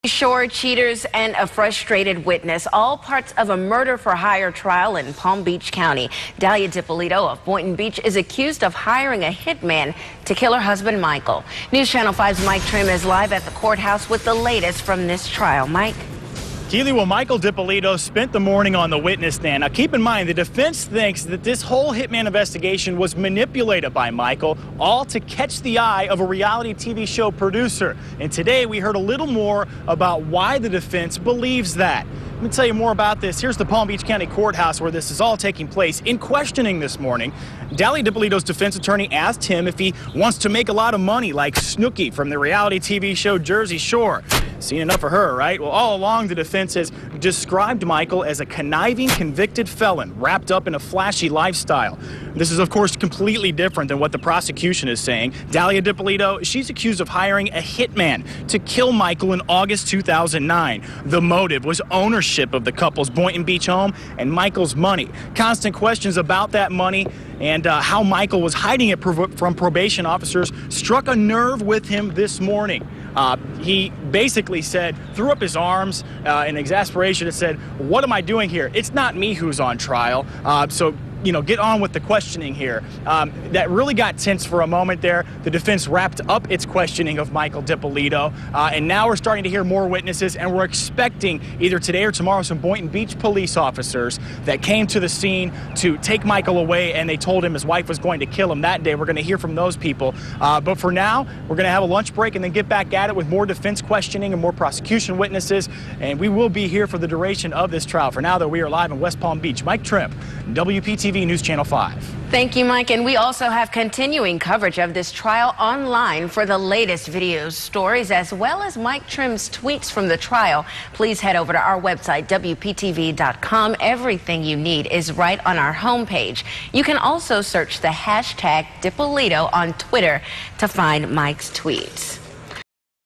Shore, cheaters, and a frustrated witness, all parts of a murder-for-hire trial in Palm Beach County. Dalia Dippolito of Boynton Beach is accused of hiring a hitman to kill her husband, Michael. News Channel 5's Mike Trim is live at the courthouse with the latest from this trial. Mike? Keely, well, Michael Dippolito spent the morning on the witness stand. Now, keep in mind, the defense thinks that this whole hitman investigation was manipulated by Michael, all to catch the eye of a reality TV show producer. And today, we heard a little more about why the defense believes that. Let me tell you more about this. Here's the Palm Beach County Courthouse where this is all taking place. In questioning this morning, Dalia Dippolito's defense attorney asked him if he wants to make a lot of money like Snooki from the reality TV show Jersey Shore. Seen enough for her, right? Well, all along, the defense has described Michael as a conniving, convicted felon wrapped up in a flashy lifestyle. This is, of course, completely different than what the prosecution is saying. Dalia Dippolito, she's accused of hiring a hitman to kill Michael in August 2009. The motive was ownership of the couple's Boynton Beach home and Michael's money. Constant questions about that money and how Michael was hiding it from probation officers struck a nerve with him this morning. He basically threw up his arms in exasperation and said, "What am I doing here? It's not me who's on trial." Get on with the questioning here. That really got tense for a moment there. The defense wrapped up its questioning of Michael Dippolito, and now we're starting to hear more witnesses, and we're expecting either today or tomorrow some Boynton Beach police officers that came to the scene to take Michael away, and they told him his wife was going to kill him that day. We're going to hear from those people. But for now, we're going to have a lunch break and then get back at it with more defense questioning and more prosecution witnesses, and we will be here for the duration of this trial. For now, though, we are live in West Palm Beach. Mike Trim, WPTV News Channel 5. Thank you, Mike. And we also have continuing coverage of this trial online. For the latest videos, stories, as well as Mike Trim's tweets from the trial, please head over to our website, WPTV.com. Everything you need is right on our homepage. You can also search the hashtag Dippolito on Twitter to find Mike's tweets.